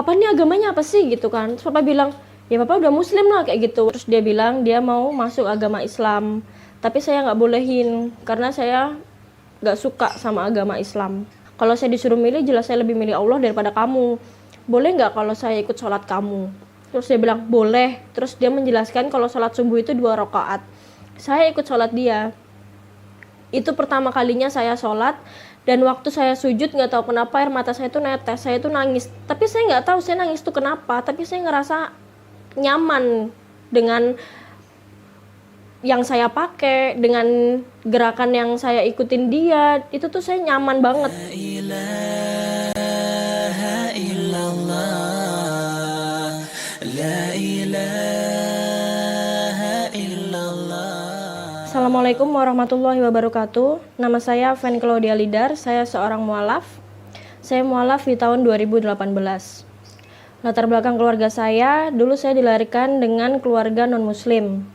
papa ini agamanya apa sih gitu kan. Terus papa bilang, ya papa udah muslim lah kayak gitu. Terus dia bilang dia mau masuk agama Islam, tapi saya nggak bolehin karena saya nggak suka sama agama Islam. Kalau saya disuruh milih, jelas saya lebih milih Allah daripada kamu. Boleh nggak kalau saya ikut sholat kamu? Terus dia bilang boleh. Terus dia menjelaskan kalau sholat subuh itu 2 rakaat. Saya ikut sholat dia. Itu pertama kalinya saya sholat, dan waktu saya sujud nggak tahu kenapa air mata saya tuh netes, saya tuh nangis. Tapi saya nggak tahu saya nangis tuh kenapa, tapi saya ngerasa nyaman dengan yang saya pakai, dengan gerakan yang saya ikutin dia. Itu tuh saya nyaman banget. Assalamualaikum warahmatullahi wabarakatuh. Nama saya Fen Claudia Lidar. Saya seorang mualaf. Saya mualaf di tahun 2018. Latar belakang keluarga saya, dulu saya dilahirkan dengan keluarga non-muslim.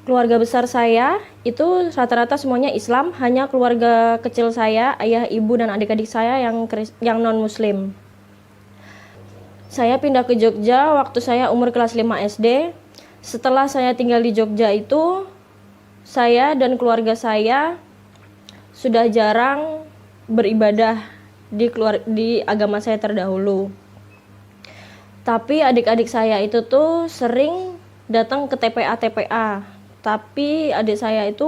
Keluarga besar saya itu rata-rata semuanya Islam, hanya keluarga kecil saya, ayah, ibu, dan adik-adik saya yang non-muslim. Saya pindah ke Jogja waktu saya umur kelas 5 SD. Setelah saya tinggal di Jogja itu, saya dan keluarga saya sudah jarang beribadah di agama saya terdahulu. Tapi adik-adik saya itu tuh sering datang ke TPA. Tapi adik saya itu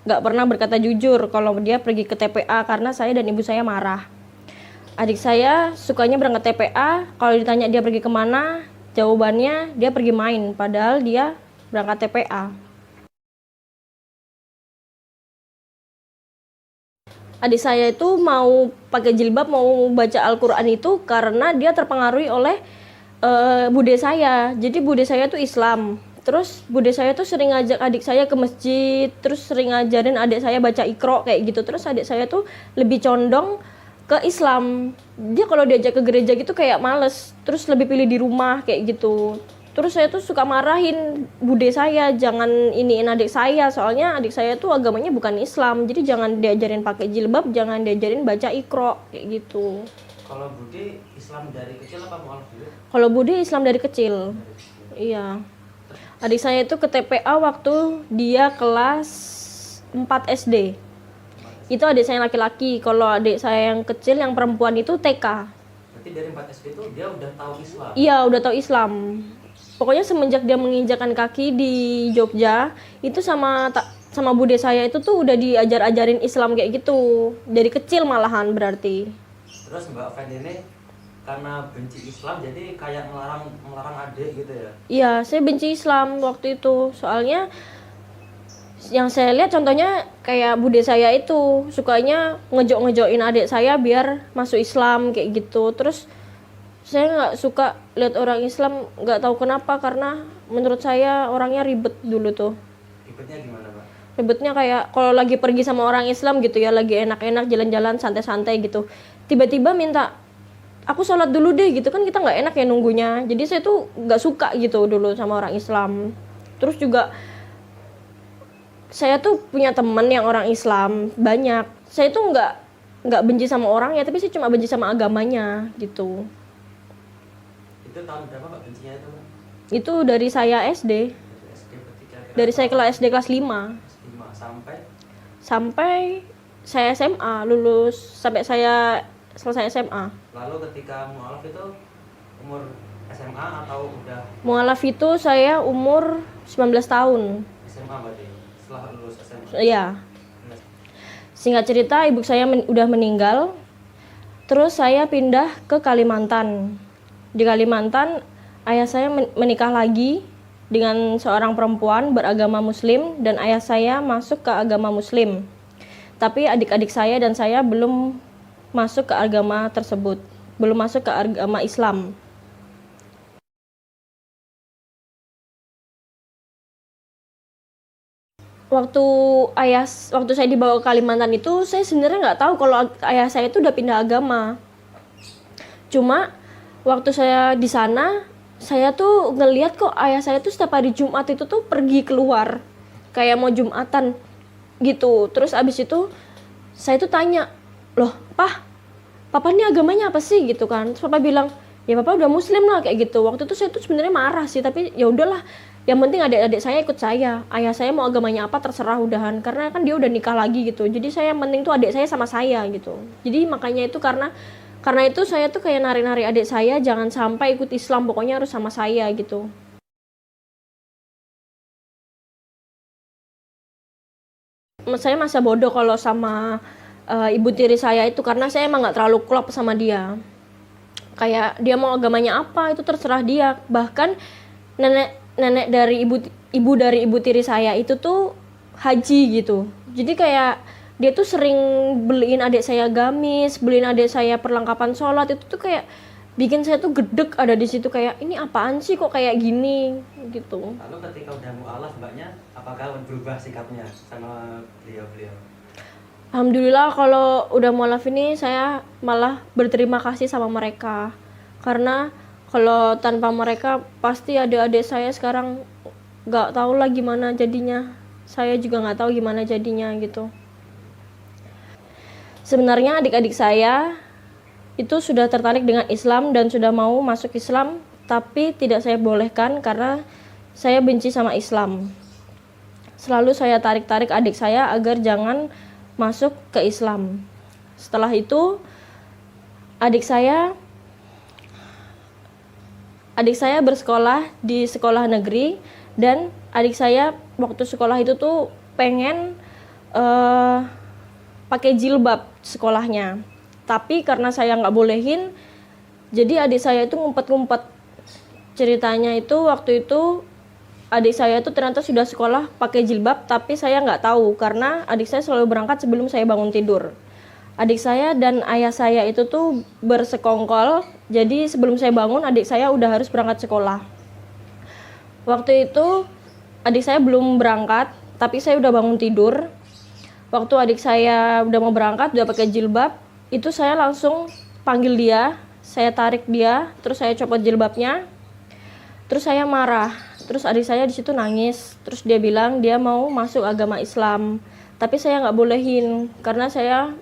nggak pernah berkata jujur kalau dia pergi ke TPA karena saya dan ibu saya marah. Adik saya sukanya berangkat TPA, kalau ditanya dia pergi kemana, jawabannya dia pergi main, padahal dia berangkat TPA. Adik saya itu mau pakai jilbab, mau baca Al-Quran itu karena dia terpengaruhi oleh bude saya. Jadi bude saya tuh Islam. Terus bude saya tuh sering ngajak adik saya ke masjid, terus sering ngajarin adik saya baca Iqra kayak gitu. Terus adik saya tuh lebih condong ke Islam. Dia kalau diajak ke gereja gitu kayak males, terus lebih pilih di rumah kayak gitu. Terus saya tuh suka marahin bude saya, jangan iniin adik saya, soalnya adik saya tuh agamanya bukan Islam. Jadi jangan diajarin pakai jilbab, jangan diajarin baca Iqra kayak gitu. Kalau bude Islam dari kecil apa mualaf dulu? Kalau bude Islam dari kecil. Iya. Adik saya itu ke TPA waktu dia kelas 4 SD. Itu adik saya yang laki-laki. Kalau adik saya yang kecil, yang perempuan itu TK. Berarti dari 4 SD itu dia udah tahu Islam? Iya, udah tahu Islam. Pokoknya semenjak dia menginjakkan kaki di Jogja, itu sama bude saya itu tuh udah diajar-ajarin Islam kayak gitu. Dari kecil malahan berarti. Terus Mbak Fen ini karena benci Islam jadi kayak melarang adik gitu ya? Iya, saya benci Islam waktu itu. Soalnya yang saya lihat contohnya kayak bude saya itu sukanya ngejok-ngejokin adik saya biar masuk Islam kayak gitu. Terus saya nggak suka lihat orang Islam, nggak tahu kenapa, karena menurut saya orangnya ribet dulu tuh. Ribetnya gimana Mbak? Ribetnya kayak kalau lagi pergi sama orang Islam gitu ya, lagi enak-enak jalan-jalan santai-santai gitu, tiba-tiba minta aku sholat dulu deh gitu kan, kita nggak enak ya nunggunya. Jadi saya tuh nggak suka gitu dulu sama orang Islam. Terus juga saya tuh punya temen yang orang Islam banyak. Saya tuh nggak benci sama orangnya, tapi saya cuma benci sama agamanya gitu. Itu tahun berapa Mbak bencinya itu Mbak? Itu dari saya SD. Dari SD berarti kira-kira Dari saya kelas SD kelas 5 5 sampai saya SMA lulus, sampai saya selesai SMA. Lalu ketika mualaf itu umur SMA atau udah Mualaf itu saya umur 19 tahun. SMA berarti setelah lulus SMA? Iya. Singkat cerita, ibu saya udah meninggal. Terus saya pindah ke Kalimantan. Di Kalimantan, ayah saya menikah lagi dengan seorang perempuan beragama Muslim, dan ayah saya masuk ke agama Muslim. Tapi adik-adik saya dan saya belum masuk ke agama tersebut, belum masuk ke agama Islam. Waktu saya dibawa ke Kalimantan itu, saya sebenarnya nggak tahu kalau ayah saya itu udah pindah agama. Cuma waktu saya di sana, saya tuh ngeliat kok ayah saya tuh setiap hari Jumat itu tuh pergi keluar kayak mau Jumatan gitu. Terus abis itu saya tuh tanya, loh Pah, papa ini agamanya apa sih gitu kan. Terus papa bilang, ya papa udah muslim lah kayak gitu. Waktu itu saya tuh sebenarnya marah sih, tapi ya udahlah, yang penting adik-adik saya ikut saya, ayah saya mau agamanya apa terserah udahan, karena kan dia udah nikah lagi gitu. Jadi saya yang penting tuh adik saya sama saya gitu. Jadi makanya itu karena itu saya tuh kayak nari-nari adik saya jangan sampai ikut Islam, pokoknya harus sama saya gitu. Saya masa bodoh kalau sama ibu tiri saya itu, karena saya emang nggak terlalu klop sama dia. Kayak dia mau agamanya apa itu terserah dia. Bahkan nenek dari ibu dari ibu tiri saya itu tuh haji gitu. Jadi kayak dia tuh sering beliin adik saya gamis, beliin adik saya perlengkapan sholat. Itu tuh kayak bikin saya tuh gedek ada di situ, kayak ini apaan sih kok kayak gini gitu. Lalu ketika udah mualaf mbaknya, apakah berubah sikapnya sama beliau-beliau? Alhamdulillah kalau udah mualaf ini saya malah berterima kasih sama mereka. Karena kalau tanpa mereka pasti adik-adik saya sekarang nggak tahu lah gimana jadinya. Saya juga nggak tahu gimana jadinya gitu. Sebenarnya adik-adik saya itu sudah tertarik dengan Islam dan sudah mau masuk Islam, tapi tidak saya bolehkan karena saya benci sama Islam. Selalu saya tarik-tarik adik saya agar jangan masuk ke Islam. Setelah itu adik saya bersekolah di sekolah negeri, dan adik saya waktu sekolah itu tuh pengen pakai jilbab sekolahnya. Tapi karena saya nggak bolehin, jadi adik saya itu ngumpet-ngumpet. Ceritanya itu waktu itu adik saya itu ternyata sudah sekolah pakai jilbab, tapi saya nggak tahu karena adik saya selalu berangkat sebelum saya bangun tidur. Adik saya dan ayah saya itu tuh bersekongkol, jadi sebelum saya bangun adik saya udah harus berangkat sekolah. Waktu itu adik saya belum berangkat, tapi saya udah bangun tidur. Waktu adik saya udah mau berangkat, udah pakai jilbab, itu saya langsung panggil dia, saya tarik dia, terus saya copot jilbabnya, terus saya marah. Terus adik saya di situ nangis, terus dia bilang dia mau masuk agama Islam, tapi saya nggak bolehin karena saya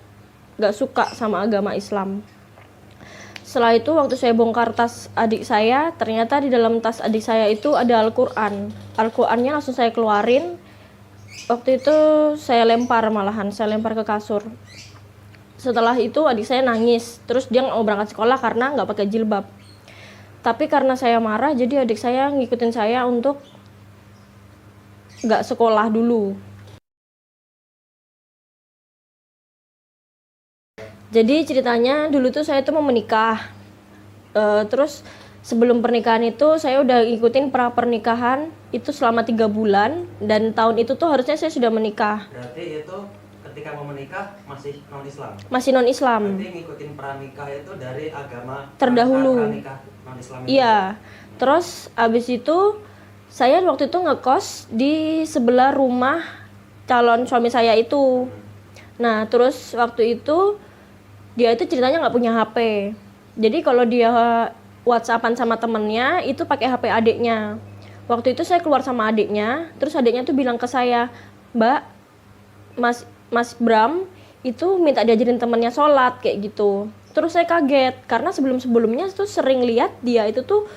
nggak suka sama agama Islam. Setelah itu waktu saya bongkar tas adik saya, ternyata di dalam tas adik saya itu ada Al-Quran. Al-Qurannya langsung saya keluarin. Waktu itu saya lempar ke kasur. Setelah itu adik saya nangis, terus dia nggak mau berangkat sekolah karena nggak pakai jilbab. Tapi karena saya marah, jadi adik saya ngikutin saya untuk nggak sekolah dulu. Jadi ceritanya dulu tuh saya tuh mau menikah. Terus sebelum pernikahan itu saya udah ngikutin pernikahan itu selama 3 bulan. Dan tahun itu tuh harusnya saya sudah menikah. Berarti itu ketika mau menikah masih non-Islam? Masih non-Islam. Berarti ngikutin pranikah itu dari agama terdahulu. Pranikah non-Islam itu? Iya. Terus abis itu saya waktu itu ngekos di sebelah rumah calon suami saya itu. Nah terus waktu itu dia itu ceritanya nggak punya HP. Jadi kalau dia WhatsAppan sama temennya itu pakai HP adiknya. Waktu itu saya keluar sama adiknya, terus adiknya tuh bilang ke saya, Mbak, Mas Bram itu minta diajarin temennya sholat kayak gitu. Terus saya kaget karena sebelumnya tuh sering lihat dia itu tuh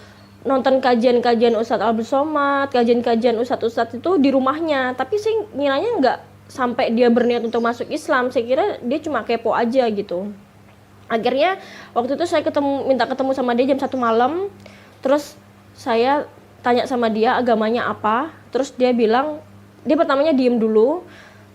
nonton kajian-kajian Ustadz Abdul Somad, kajian-kajian Ustadz itu di rumahnya. Tapi sih ngiranya nggak sampai dia berniat untuk masuk Islam. Saya kira dia cuma kepo aja gitu. Akhirnya waktu itu saya minta ketemu sama dia jam 1 malam. Terus saya tanya sama dia agamanya apa. Terus dia bilang, dia pertamanya diem dulu.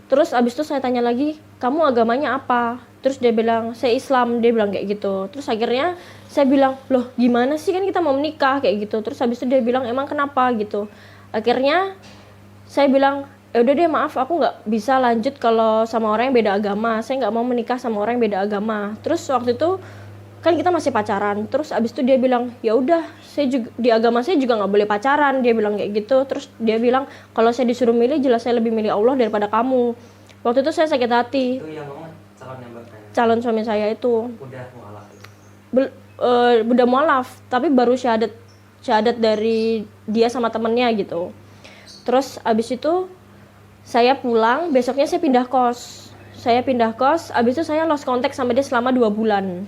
Terus abis itu saya tanya lagi, kamu agamanya apa? Terus dia bilang, saya Islam, dia bilang kayak gitu. Terus akhirnya saya bilang, loh gimana sih, kan kita mau menikah kayak gitu. Terus abis itu dia bilang, emang kenapa gitu. Akhirnya saya bilang, ya udah deh maaf, aku nggak bisa lanjut kalau sama orang yang beda agama. Saya nggak mau menikah sama orang yang beda agama. Terus waktu itu kan kita masih pacaran. Terus abis itu dia bilang, ya udah, saya juga di agama saya juga nggak boleh pacaran. Dia bilang kayak gitu. Terus dia bilang, kalau saya disuruh milih, jelas saya lebih milih Allah daripada kamu. Waktu itu saya sakit hati. Itu yang ngomong calon yang Calon suami saya itu udah mualaf. Udah mualaf, tapi baru syahadat dari dia sama temennya gitu. Terus abis itu saya pulang, besoknya saya pindah kos. Abis itu saya lost contact sama dia selama 2 bulan.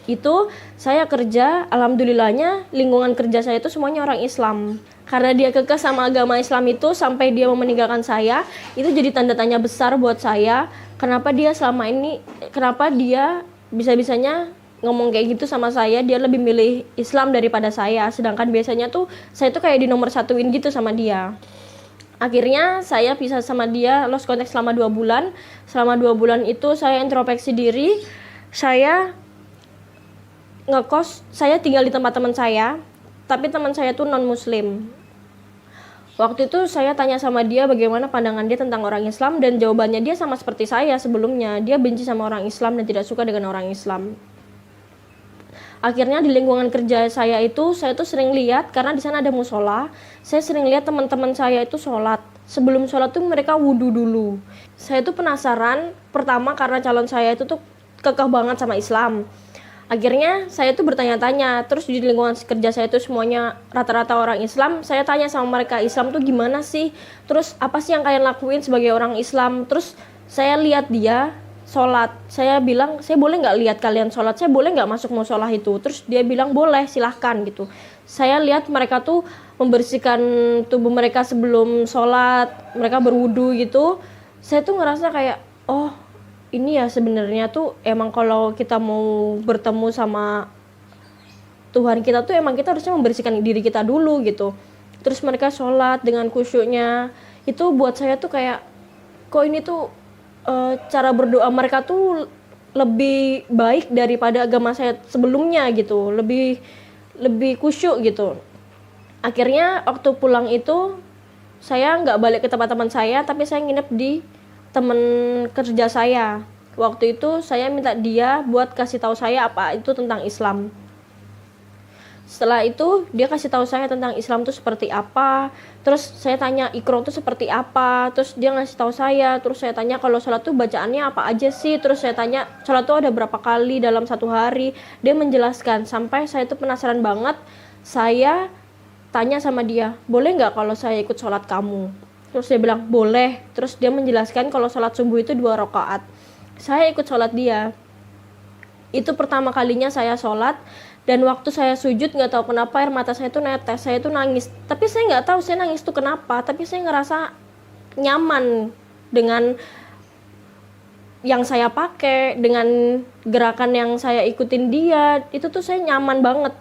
itu saya kerja, alhamdulillahnya lingkungan kerja saya itu semuanya orang Islam. Karena dia kekeh sama agama Islam itu sampai dia mau meninggalkan saya, itu jadi tanda tanya besar buat saya. Kenapa dia selama ini, kenapa dia bisa-bisanya ngomong kayak gitu sama saya, dia lebih milih Islam daripada saya. Sedangkan biasanya tuh saya tuh kayak di nomor satuin gitu sama dia. Akhirnya saya pisah sama dia, lost contact selama 2 bulan. Selama 2 bulan itu saya introspeksi diri, saya ngekos, saya tinggal di tempat teman saya, tapi teman saya tuh non muslim. Waktu itu saya tanya sama dia bagaimana pandangan dia tentang orang Islam, dan jawabannya dia sama seperti saya sebelumnya, dia benci sama orang Islam dan tidak suka dengan orang Islam. Akhirnya di lingkungan kerja saya tuh sering lihat, karena di sana ada musola, saya sering lihat teman-teman saya itu sholat. Sebelum sholat tuh mereka wudhu dulu. Saya tuh penasaran, pertama karena calon saya itu tuh kekeh banget sama Islam. Akhirnya saya tuh bertanya-tanya, terus di lingkungan kerja saya tuh semuanya rata-rata orang Islam. Saya tanya sama mereka, Islam tuh gimana sih? Terus apa sih yang kalian lakuin sebagai orang Islam? Terus saya lihat dia sholat. Saya bilang, saya boleh nggak lihat kalian sholat? Saya boleh nggak masuk musola itu? Terus dia bilang boleh, silahkan gitu. Saya lihat mereka tuh membersihkan tubuh mereka sebelum sholat, mereka berwudu gitu. Saya tuh ngerasa kayak, oh ini ya sebenarnya tuh emang kalau kita mau bertemu sama Tuhan kita tuh emang kita harusnya membersihkan diri kita dulu gitu. Terus mereka sholat dengan khusyuknya, itu buat saya tuh kayak, kok ini tuh cara berdoa mereka tuh lebih baik daripada agama saya sebelumnya gitu, lebih khusyuk gitu. Akhirnya waktu pulang itu saya nggak balik ke tempat teman saya, tapi saya nginep di teman kerja saya. Waktu itu saya minta dia buat kasih tahu saya apa itu tentang Islam. Setelah itu dia kasih tahu saya tentang Islam itu seperti apa. Terus saya tanya Iqra itu seperti apa. Terus dia ngasih tahu saya. Terus saya tanya kalau sholat tuh bacaannya apa aja sih. Terus saya tanya sholat tuh ada berapa kali dalam satu hari. Dia menjelaskan sampai saya tuh penasaran banget. Saya tanya sama dia, boleh nggak kalau saya ikut sholat kamu? Terus dia bilang boleh. Terus dia menjelaskan kalau sholat subuh itu 2 rakaat. Saya ikut sholat dia. Itu pertama kalinya saya sholat. Dan waktu saya sujud nggak tahu kenapa air mata saya tuh netes, saya tuh nangis. Tapi saya nggak tahu saya nangis tuh kenapa. Tapi saya ngerasa nyaman dengan yang saya pakai, dengan gerakan yang saya ikutin dia. Itu tuh saya nyaman banget.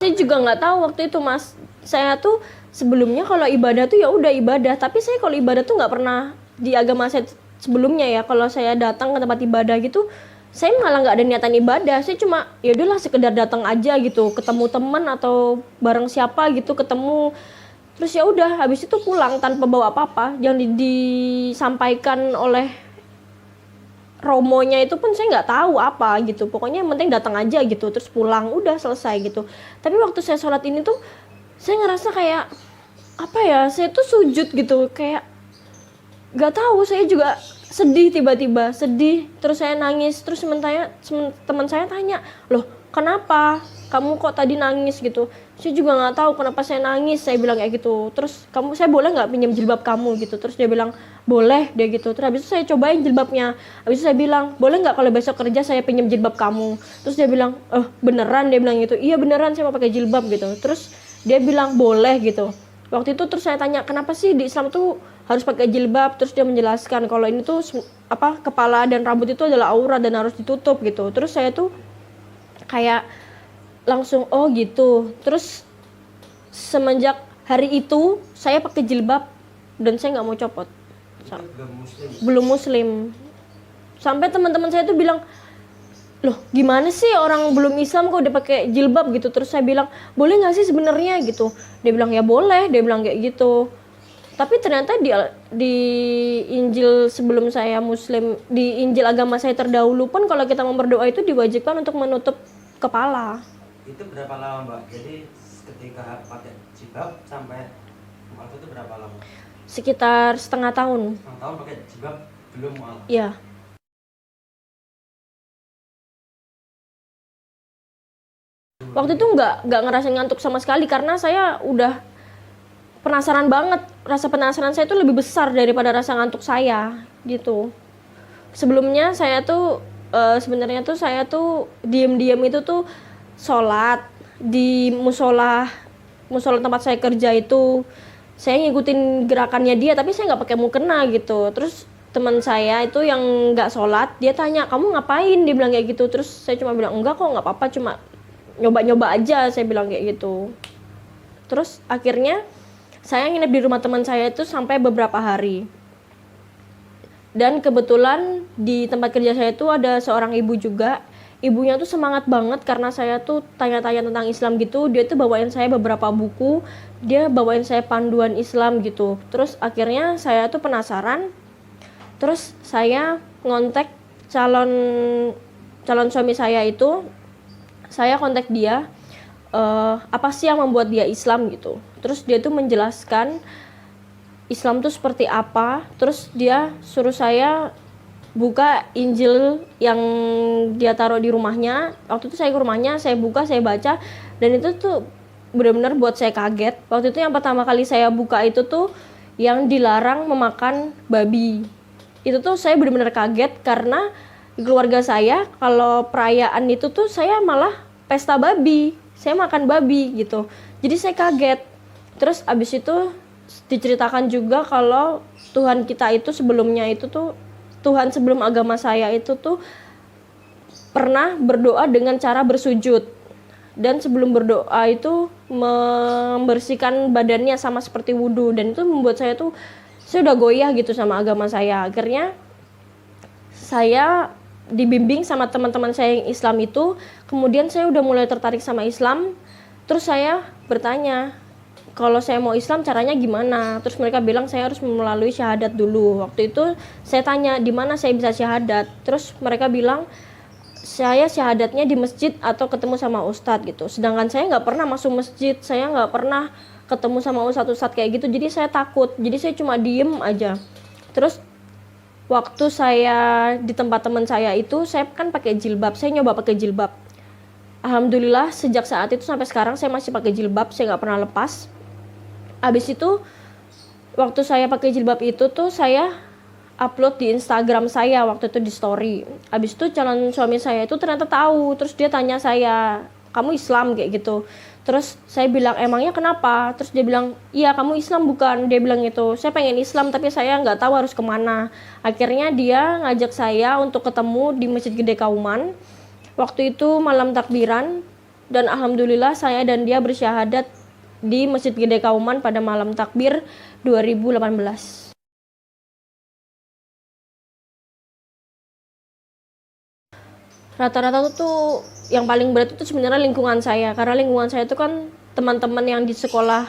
Saya juga nggak tahu waktu itu Mas. Saya tuh sebelumnya kalau ibadah tuh ya udah ibadah. Tapi saya kalau ibadah tuh nggak pernah di agama saya sebelumnya ya, kalau saya datang ke tempat ibadah gitu, saya malah nggak ada niatan ibadah. Saya cuma ya udahlah sekedar datang aja gitu, ketemu teman atau bareng siapa gitu, ketemu terus ya udah habis itu pulang tanpa bawa apa-apa. Yang disampaikan oleh romonya itu pun saya nggak tahu apa gitu, pokoknya yang penting datang aja gitu, terus pulang udah selesai gitu. Tapi waktu saya sholat ini tuh saya ngerasa kayak apa ya, saya tuh sujud gitu, kayak gak tahu, saya juga sedih, tiba-tiba sedih, terus saya nangis. Terus teman saya tanya, loh kenapa kamu kok tadi nangis gitu? Saya juga nggak tahu kenapa saya nangis, saya bilang kayak gitu. Terus saya boleh nggak pinjam jilbab kamu gitu? Terus dia bilang boleh dia gitu. Terus habis itu saya cobain jilbabnya, habis itu saya bilang boleh nggak kalau besok kerja saya pinjam jilbab kamu? Terus dia bilang beneran, dia bilang gitu. Iya beneran, saya mau pakai jilbab gitu. Terus dia bilang boleh gitu. Waktu itu terus saya tanya kenapa sih di Islam tuh harus pakai jilbab. Terus dia menjelaskan kalau ini tuh kepala dan rambut itu adalah aurat dan harus ditutup gitu. Terus saya tuh kayak langsung oh gitu. Terus semenjak hari itu saya pakai jilbab dan saya nggak mau copot. Belum muslim. Sampai teman-teman saya tuh bilang, loh gimana sih orang belum Islam kok udah pakai jilbab gitu. Terus saya bilang boleh nggak sih sebenarnya gitu. Dia bilang ya boleh, dia bilang kayak gitu. Tapi ternyata di Injil sebelum saya muslim, di Injil agama saya terdahulu pun kalau kita mau berdoa itu diwajibkan untuk menutup kepala. Itu berapa lama Mbak? Jadi ketika pakai jilbab sampai waktu itu berapa lama? Sekitar setengah tahun. Setengah tahun pakai jilbab belum malah? Iya. Waktu itu nggak ngerasain ngantuk sama sekali karena saya udah penasaran banget. Rasa penasaran saya itu lebih besar daripada rasa ngantuk saya gitu. sebelumnya saya tuh sebenarnya tuh saya tuh diem-diem itu tuh sholat di musola musola tempat saya kerja itu. Saya ngikutin gerakannya dia tapi saya nggak pakai mukena gitu. Terus teman saya itu yang nggak sholat, dia tanya kamu ngapain, dia bilang kayak gitu. Terus saya cuma bilang enggak kok, nggak apa-apa, cuma nyoba-nyoba aja, saya bilang kayak gitu. Terus akhirnya saya nginep di rumah teman saya itu sampai beberapa hari. Dan kebetulan di tempat kerja saya itu ada seorang ibu juga. Ibunya tuh semangat banget karena saya tuh tanya-tanya tentang Islam gitu. Dia tuh bawain saya beberapa buku, dia bawain saya panduan Islam gitu. Terus akhirnya saya tuh penasaran. Terus saya ngontek calon calon suami saya itu, saya kontak dia, apa sih yang membuat dia Islam gitu. Terus dia tuh menjelaskan Islam tuh seperti apa. Terus dia suruh saya buka Injil yang dia taruh di rumahnya. Waktu itu saya ke rumahnya, saya buka, saya baca, dan itu tuh benar-benar buat saya kaget. Waktu itu yang pertama kali saya buka itu tuh yang dilarang memakan babi. Itu tuh saya benar-benar kaget karena di keluarga saya kalau perayaan itu tuh saya malah pesta babi, saya makan babi gitu. Jadi saya kaget. Terus abis itu diceritakan juga kalau Tuhan kita itu sebelumnya itu tuh, Tuhan sebelum agama saya itu tuh pernah berdoa dengan cara bersujud, dan sebelum berdoa itu membersihkan badannya sama seperti wudhu, dan itu membuat saya tuh, saya udah goyah gitu sama agama saya. Akhirnya saya dibimbing sama teman-teman saya yang Islam itu, kemudian saya udah mulai tertarik sama Islam. Terus saya bertanya, kalau saya mau Islam caranya gimana? Terus mereka bilang saya harus melalui syahadat dulu. Waktu itu saya tanya di mana saya bisa syahadat. Terus mereka bilang saya syahadatnya di masjid atau ketemu sama ustadz gitu. Sedangkan saya nggak pernah masuk masjid, saya nggak pernah ketemu sama ustadz kayak gitu. Jadi saya takut. Jadi saya cuma diem aja. Terus waktu saya di tempat teman saya itu, saya kan pakai jilbab. Saya nyoba pakai jilbab. Alhamdulillah sejak saat itu sampai sekarang saya masih pakai jilbab. Saya nggak pernah lepas. Abis itu waktu saya pakai jilbab itu tuh saya upload di Instagram saya waktu itu di story. Abis itu calon suami saya itu ternyata tahu. Terus dia tanya saya, kamu Islam kayak gitu. Terus saya bilang, emangnya kenapa? Terus dia bilang, iya kamu Islam bukan? Dia bilang gitu, saya pengen Islam tapi saya nggak tahu harus kemana. Akhirnya dia ngajak saya untuk ketemu di Masjid Gede Kauman. Waktu itu malam takbiran, dan alhamdulillah saya dan dia bersyahadat di Masjid Gede Kauman pada malam takbir 2018. Rata-rata tuh yang paling berat itu sebenarnya lingkungan saya, karena lingkungan saya itu kan teman-teman yang di sekolah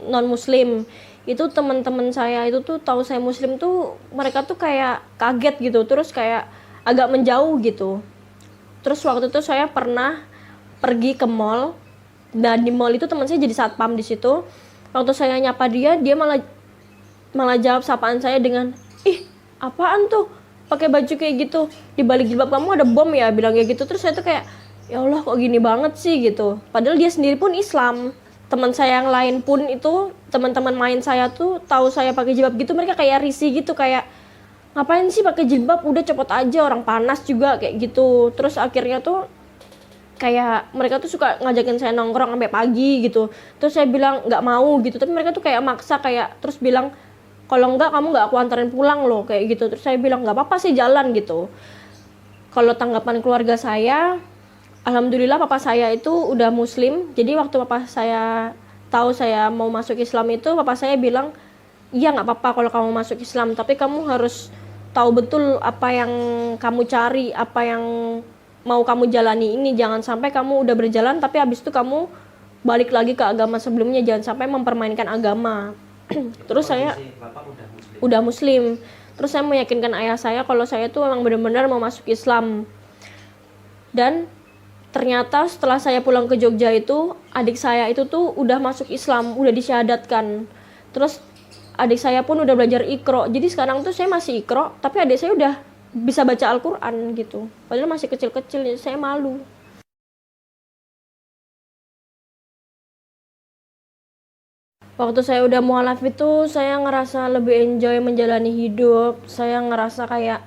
non muslim. Itu teman-teman saya itu tuh tahu saya muslim tuh mereka tuh kayak kaget gitu, terus kayak agak menjauh gitu. Terus waktu itu saya pernah pergi ke mall, dan di mall itu teman saya jadi satpam di situ. Waktu saya nyapa dia, dia malah jawab sapaan saya dengan, ih apaan tuh pakai baju kayak gitu, di balik jilbab kamu ada bom ya, bilang kayak gitu. Terus saya tuh kayak, ya Allah kok gini banget sih gitu. Padahal dia sendiri pun Islam. Teman saya yang lain pun itu, teman-teman main saya tuh tahu saya pakai jilbab gitu, mereka kayak risih gitu, kayak ngapain sih pakai jilbab, udah copot aja, orang panas juga kayak gitu. Terus akhirnya tuh kayak mereka tuh suka ngajakin saya nongkrong sampai pagi gitu. Terus saya bilang nggak mau gitu, tapi mereka tuh kayak maksa, kayak terus bilang kalau enggak kamu nggak aku anterin pulang loh kayak gitu. Terus saya bilang nggak apa-apa sih, jalan gitu. Kalau tanggapan keluarga saya, alhamdulillah papa saya itu udah muslim. Jadi waktu papa saya tahu saya mau masuk Islam itu, papa saya bilang, iya nggak apa-apa kalau kamu masuk Islam, tapi kamu harus tahu betul apa yang kamu cari, apa yang mau kamu jalani ini. Jangan sampai kamu udah berjalan tapi habis itu kamu balik lagi ke agama sebelumnya, jangan sampai mempermainkan agama. Terus saya Bapak udah muslim. udah muslim. Terus saya meyakinkan ayah saya kalau saya tuh memang benar-benar mau masuk Islam. Dan ternyata setelah saya pulang ke Jogja itu, adik saya itu tuh udah masuk Islam, udah disyahadatkan. Terus adik saya pun udah belajar Iqra. Jadi sekarang tuh saya masih Iqra, tapi adik saya udah bisa baca Al-Quran gitu. Padahal masih kecil-kecil, jadi saya malu. Waktu saya udah mualaf itu, saya ngerasa lebih enjoy menjalani hidup. Saya ngerasa kayak